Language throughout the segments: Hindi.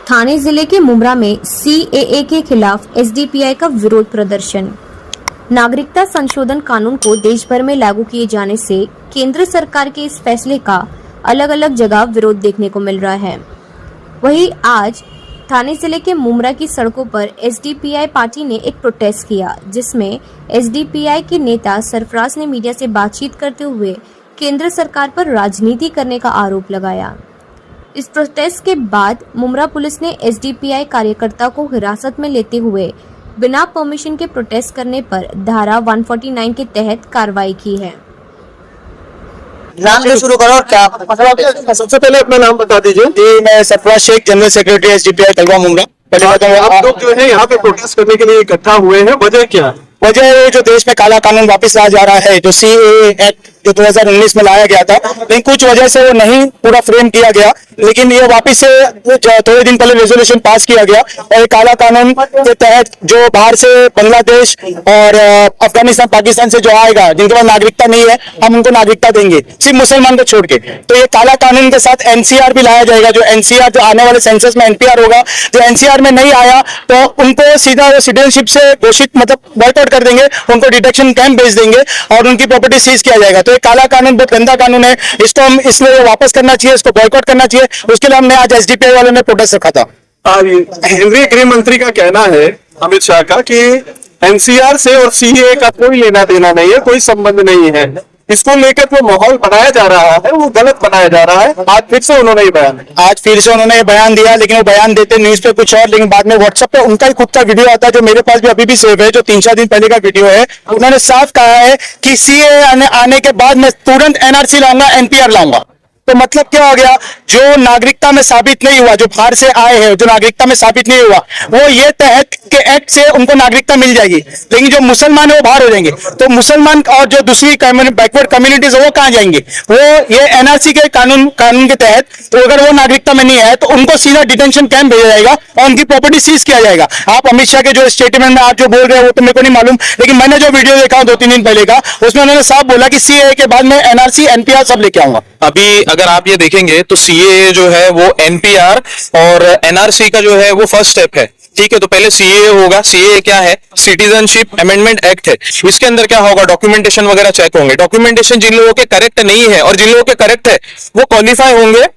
थाने जिले के मुमरा में सीएए के खिलाफ एसडीपीआई का विरोध प्रदर्शन। नागरिकता संशोधन कानून को देश भर में लागू किए जाने से केंद्र सरकार के इस फैसले का अलग अलग जगह विरोध देखने को मिल रहा है। वहीं आज थाने जिले के मुमरा की सड़कों पर एसडीपीआई पार्टी ने एक प्रोटेस्ट किया, जिसमें एसडीपीआई के नेता सरफराज ने मीडिया से बातचीत करते हुए केंद्र सरकार पर राजनीति करने का आरोप लगाया। इस प्रोटेस्ट के बाद मुमरा पुलिस ने एसडीपीआई कार्यकर्ता को हिरासत में लेते हुए बिना परमिशन के प्रोटेस्ट करने पर धारा 149 के तहत कार्रवाई की है। नाम से शुरू करो और क्या सबसे पहले अपना नाम बता दीजिए। जी, मैं Sarfaraz Shaikh, general secretary SDPI Kalwa Mumbra. आप लोग जो है यहाँ पे प्रोटेस्ट करने के लिए इकट्ठा हुए हैं, वजह क्या है? वजह है जो देश में काला कानून वापस लाया जा रहा है, जो सीएए एक्ट जो 2019 में लाया गया था, लेकिन कुछ वजह से वो नहीं पूरा फ्रेम किया गया, लेकिन ये वापस से थोड़े दिन पहले रेजोल्यूशन पास किया गया और काला कानून के तहत जो बाहर से बांग्लादेश और अफगानिस्तान पाकिस्तान से जो आएगा, जिनके पास नागरिकता नहीं है, हम उनको नागरिकता देंगे, सिर्फ मुसलमान को छोड़ के। तो ये काला कानून के साथ एनसीआर भी लाया जाएगा। जो एनसीआर जो आने वाले सेंसस में एनपीआर होगा, जो एनसीआर में नहीं आया तो उनको सीधा सिटीजनशिप से घोषित मतलब बॉयकॉट कर देंगे, उनको डिटेक्शन कैंप भेज देंगे और उनकी प्रॉपर्टी सीज किया जाएगा। तो ये काला कानून बहुत गंदा कानून है, इसको हम इसलिए वापस करना चाहिए, इसको बॉयकॉट करना चाहिए। उसके लिए हमने आज एसडीपीआई वालों ने प्रोटेस्ट रखा था। केंद्रीय गृह मंत्री का कहना है, अमित शाह का, कि एनसीआर से और सीएए का कोई लेना देना नहीं है, कोई संबंध नहीं है। इसको लेकर जो माहौल बनाया जा रहा है वो गलत बनाया जा रहा है। आज फिर से उन्होंने ये बयान दिया, लेकिन वो बयान देते न्यूज पे कुछ और, लेकिन बाद में व्हाट्सएप पे उनका ही खुद का वीडियो आता है, जो मेरे पास भी अभी भी सेव है, जो 3-4 दिन पहले का वीडियो है। उन्होंने साफ कहा है कि सीएए आने के बाद मैं तुरंत एनआरसी लाऊंगा, एनपीआर लाऊंगा। तो मतलब क्या हो गया? जो नागरिकता में साबित नहीं हुआ, जो बाहर से आए हैं, जो नागरिकता में साबित नहीं हुआ, वो ये तहत के एक्ट से उनको नागरिकता मिल जाएगी, लेकिन जो मुसलमान है वो बाहर हो जाएंगे। तो मुसलमान और जो दूसरी बैकवर्ड कम्युनिटीज है वो कहाँ जाएंगे? वो ये एनआरसी के कानून के तहत, तो अगर वो नागरिकता में नहीं है तो उनको सीधा डिटेंशन कैंप भेजा जाएगा और उनकी प्रॉपर्टी सीज किया जाएगा। आप अमित शाह के जो स्टेटमेंट में आप जो बोल रहे हैं वो तो मेरे को नहीं मालूम, लेकिन मैंने जो वीडियो देखा 2-3 दिन पहले का, उसमें उन्होंने साफ बोला कि सीएए के बाद में एनआरसी एनपीआर सब लेके आऊंगा। अभी अगर आप ये देखेंगे तो सीएए जो है वो एनपीआर और एनआरसी का जो है वो फर्स्ट स्टेप है। ठीक है, तो पहले सीएए होगा। सीएए क्या है? सिटीजनशिप अमेंडमेंट एक्ट है। इसके अंदर क्या होगा? डॉक्यूमेंटेशन वगैरह चेक होंगे। डॉक्यूमेंटेशन जिन लोगों के करेक्ट नहीं है और जिन लोगों के करेक्ट है वो क्वालिफाई होंगे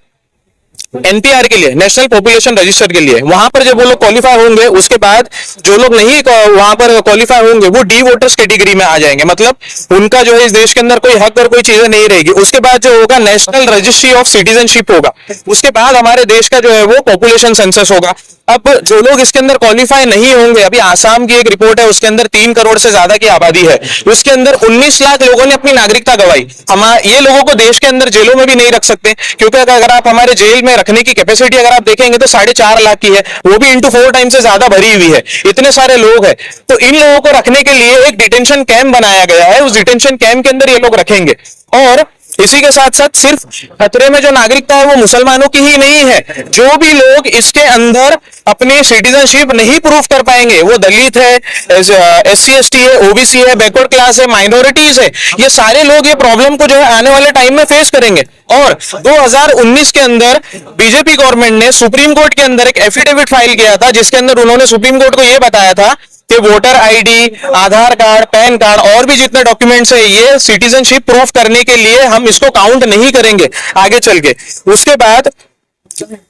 एनपीआर के लिए, नेशनल पॉपुलेशन रजिस्टर के लिए। वहां पर जब वो लोग क्वालिफाई होंगे, उसके बाद जो लोग नहीं वहां पर क्वालिफाई होंगे वो डी वोटर्स कैटेगरी में आ जाएंगे, मतलब उनका जो है इस देश के अंदर कोई हक और कोई चीजें नहीं रहेगी। उसके बाद जो होगा नेशनल रजिस्ट्री ऑफ सिटीजनशिप होगा। उसके बाद हमारे देश का जो है वो पॉपुलेशन सेंसस होगा। अब जो लोग इसके अंदर क्वालिफाई नहीं होंगे, अभी आसाम की एक रिपोर्ट है, उसके अंदर 3 करोड़ से ज्यादा की आबादी है, उसके अंदर 19 लाख लोगों ने अपनी नागरिकता गंवाई। हम ये लोगों को देश के अंदर जेलों में भी नहीं रख सकते, क्योंकि अगर आप हमारे जेल में रखने की कैपेसिटी अगर आप देखेंगे तो 4.5 लाख की है, वो भी इंटू 4 टाइम से ज्यादा भरी हुई है। इतने सारे लोग हैं, तो इन लोगों को रखने के लिए एक डिटेंशन कैंप बनाया गया है। उस डिटेंशन कैंप के अंदर ये लोग रखेंगे और इसी के साथ साथ सिर्फ खतरे में जो नागरिकता है वो मुसलमानों की ही नहीं है। जो भी लोग इसके अंदर अपनी सिटीजनशिप नहीं प्रूफ कर पाएंगे, वो दलित है, एससी एसटी है, ओबीसी है, बैकवर्ड क्लास है, माइनॉरिटीज है, ये सारे लोग ये प्रॉब्लम को जो है आने वाले टाइम में फेस करेंगे। और 2019 के अंदर बीजेपी गवर्नमेंट ने सुप्रीम कोर्ट के अंदर एक एफिडेविट फाइल किया था, जिसके अंदर उन्होंने सुप्रीम कोर्ट को यह बताया था कि वोटर आईडी, आधार कार्ड, पैन कार्ड और भी जितने डॉक्यूमेंट्स है, ये सिटीजनशिप प्रूफ करने के लिए हम इसको काउंट नहीं करेंगे आगे चल के। उसके बाद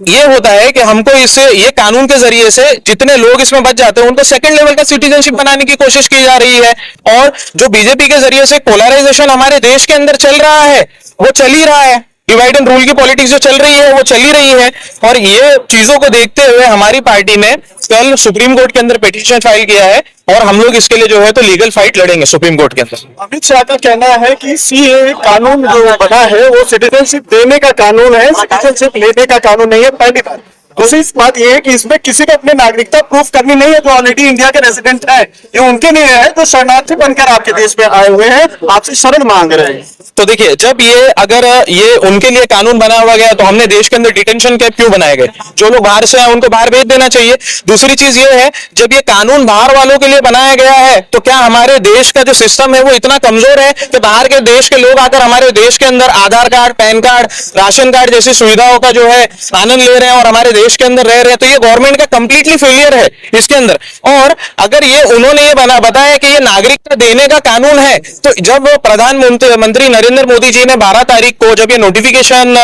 ये होता है कि हमको इससे, ये कानून के जरिए से जितने लोग इसमें बच जाते हैं उनको सेकंड लेवल का सिटीजनशिप बनाने की कोशिश की जा रही है। और जो बीजेपी के जरिए से पोलराइजेशन हमारे देश के अंदर चल रहा है, वो चल ही रहा है। डिवाइड एंड रूल की पॉलिटिक्स जो चल रही है वो चल ही रही है। और ये चीजों को देखते हुए हमारी पार्टी ने कल सुप्रीम कोर्ट के अंदर पिटीशन फाइल किया है और हम लोग इसके लिए जो है तो लीगल फाइट लड़ेंगे सुप्रीम कोर्ट के अंदर। अमित शाह का कहना है कि सीएए कानून जो बना है वो सिटीजनशिप देने का कानून है, सिटीजनशिप लेने का कानून नहीं है। पहली बात। दूसरी बात यह है कि इसमें किसी को अपनी नागरिकता प्रूफ करनी नहीं है। जो ऑलरेडी इंडिया के रेजिडेंट है, ये उनके लिए है जो शरणार्थी बनकर आपके देश में आए हुए हैं, आपसे शरण मांग रहे हैं। तो देखिए, जब ये अगर ये उनके लिए कानून बना हुआ गया तो हमने देश के अंदर डिटेंशन कैंप क्यों बनाए गए? जो लोग बाहर से आए उनको बाहर भेज देना चाहिए। दूसरी चीज ये है, जब ये कानून बाहर वालों के लिए बनाया गया है तो क्या हमारे देश का जो सिस्टम है वो इतना कमजोर है कि बाहर के देश के लोग आकर हमारे देश के अंदर Aadhaar card, PAN card, ration card जैसी सुविधाओं का जो है आनंद ले रहे हैं और हमारे देश के अंदर रह रहे हैं, तो ये गवर्नमेंट का कंप्लीटली फेलियर है इसके अंदर। और अगर ये उन्होंने ये बताया कि ये नागरिकता देने का कानून है, तो जब प्रधानमंत्री नरेंद्र मोदी जी ने 12 तारीख को जब ये नोटिफिकेशन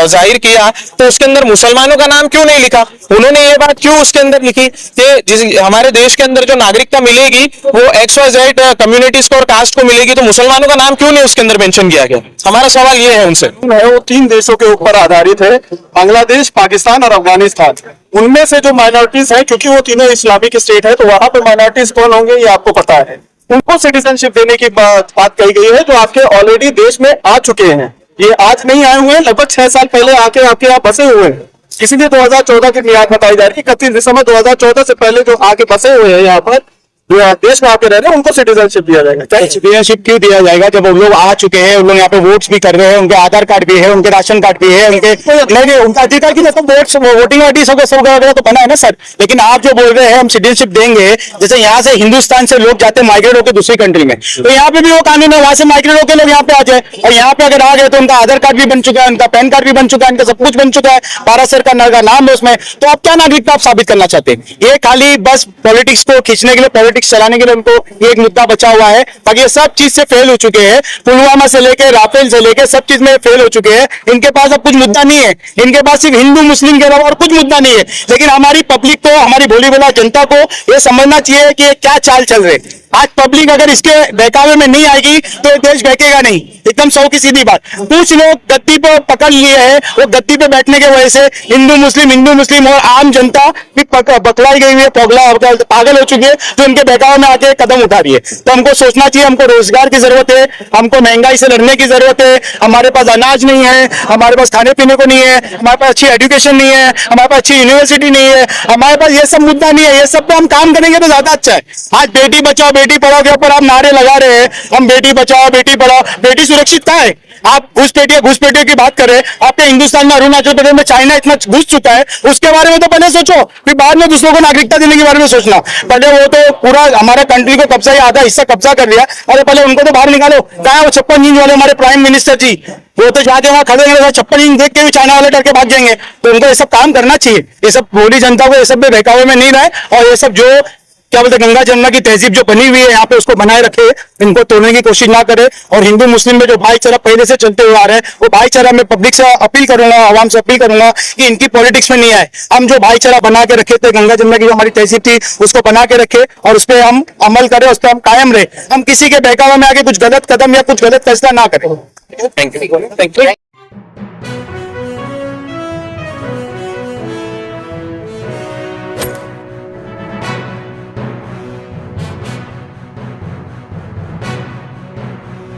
जाहिर किया, तो उसके अंदर मुसलमानों का नाम क्यों नहीं लिखा? उन्होंने ये बात क्यों उसके अंदर लिखी कि हमारे देश के अंदर जो नागरिकता मिलेगी वो XYZ कम्युनिटीज को और कास्ट को मिलेगी, तो मुसलमानों का नाम क्यों नहीं उसके अंदर मेंशन किया गया? हमारा सवाल ये है उनसे। वो 3 देशों के ऊपर आधारित है, बांग्लादेश, पाकिस्तान और अफगानिस्तान। उनमें से जो माइनॉरिटीज है, क्योंकि वो तीनों इस्लामिक स्टेट है, तो वहां पे माइनॉरिटीज कौन होंगे ये आपको पता है। उनको सिटीजनशिप देने की बात कही गई है, जो आपके ऑलरेडी देश में आ चुके हैं। ये आज नहीं आए हुए हैं, लगभग 6 साल पहले आके आपके यहाँ बसे हुए हैं। इसीलिए 2014 की मियाद बताई जा रही है। 31 दिसंबर 2014 से पहले जो आके बसे हुए हैं यहाँ पर, जो देश में आके रह रहे हैं, उनको सिटीजनशिप दिया जाएगा। सिटीजनशिप क्यों दिया जाएगा जब वो लोग आ चुके हैं, उन लोग यहाँ पे वोट्स भी कर रहे हैं, उनके आधार कार्ड भी है, उनके राशन कार्ड भी है, उनके नहीं उनका अधिकार की तो वोटिंग आईडी सब वगैरह तो बना है ना सर। लेकिन आप जो बोल रहे हैं हम सिटीजनशिप देंगे, जैसे यहाँ से हिंदुस्तान से लोग जाते हैं माइग्रेट होकर दूसरी कंट्री में, तो यहाँ पे भी वो कानून है, वहां से माइग्रेट होकर लोग यहाँ पे आ जाए। और यहाँ पे अगर आ गए तो उनका आधार कार्ड भी बन चुका है, उनका पैन कार्ड भी बन चुका है, उनका सब कुछ बन चुका है, भारत सरकार का नाम है उसमें, तो आप क्या नागरिकता आप साबित करना चाहते हैं? ये खाली बस पॉलिटिक्स को खींचने के लिए, पॉलिटिक्स चलाने के लिए उनको ये एक मुद्दा बचा हुआ है। बाकी ये सब चीज से फेल हो चुके हैं, पुलवामा से लेके राफेल से लेके सब चीज में फेल हो चुके हैं। इनके पास अब कुछ मुद्दा नहीं है, इनके पास सिर्फ हिंदू मुस्लिम के अलावा और कुछ मुद्दा नहीं है। लेकिन हमारी पब्लिक को, हमारी भोली भाला जनता को ये समझना चाहिए कि ये क्या चाल चल रहे। आज पब्लिक अगर इसके बहकावे में नहीं आएगी तो ये देश बहकेगा नहीं, एकदम सौ की सीधी बात। कुछ लोग गद्दी पे पकड़ लिए हैं, वो गद्दी पे बैठने की वजह से हिंदू मुस्लिम और आम जनता भी बकलाई गई हुई है, पागल हो चुकी है, जो इनके बहकावे में आके कदम उठा रही है। तो हमको सोचना चाहिए, हमको रोजगार की जरूरत है, हमको महंगाई से लड़ने की जरूरत है। हमारे पास अनाज नहीं है, हमारे पास खाने पीने को नहीं है, हमारे पास अच्छी एजुकेशन नहीं है, हमारे पास अच्छी यूनिवर्सिटी नहीं है, हमारे पास ये सब मुद्दा नहीं है। ये सब पे हम काम करेंगे तो ज्यादा अच्छा है। आज बेटी बचाओ बेटी पढ़ाओ के ऊपर आप नारे लगा रहे हैं, हम बेटी बचाओ बेटी पढ़ाओ, बेटी सुरक्षित कहाँ है? आप घुसपैठियों की बात कर रहे हैं। आपके हिंदुस्तान में, अरुणाचल प्रदेश में चाइना इतना घुस चुका है, उसके बारे में तो पहले सोचो, फिर बाद में दूसरों को नागरिकता देने के बारे में सोचना। पहले वो तो पूरा हमारा कंट्री को कब्जा, आधा हिस्सा कब्जा कर लिया, अरे पहले उनको तो बाहर निकालो। कहाँ है वो 56 इंच वाले हमारे प्राइम मिनिस्टर जी? वो तो जाके वहां खड़े हैं, 56 इंच देख के भी चाइना वाले डर के भाग जाएंगे। तो उनको ये सब काम करना चाहिए। ये सब पूरी जनता को ये सब में बहकावे में नहीं रहे, और ये सब जो क्या बोलते गंगा जमुना की तहजीब जो बनी हुई है यहाँ पे, उसको बनाए रखे, इनको तोड़ने की कोशिश ना करे। और हिंदू मुस्लिम में जो भाईचारा पहले से चलते हुए आ रहे हैं, वो भाईचारा मैं पब्लिक से अपील करूंगा, आवाम से अपील करूंगा कि इनकी पॉलिटिक्स में नहीं आए। हम जो भाईचारा बना के रखे थे, गंगा जमुना की जो हमारी तहजीब थी, उसको बना के रखे और उस पर हम अमल करें, उस पर हम कायम रहे। हम किसी के बहकावे में आके कुछ गलत कदम या कुछ गलत फैसला ना करें। Thank you.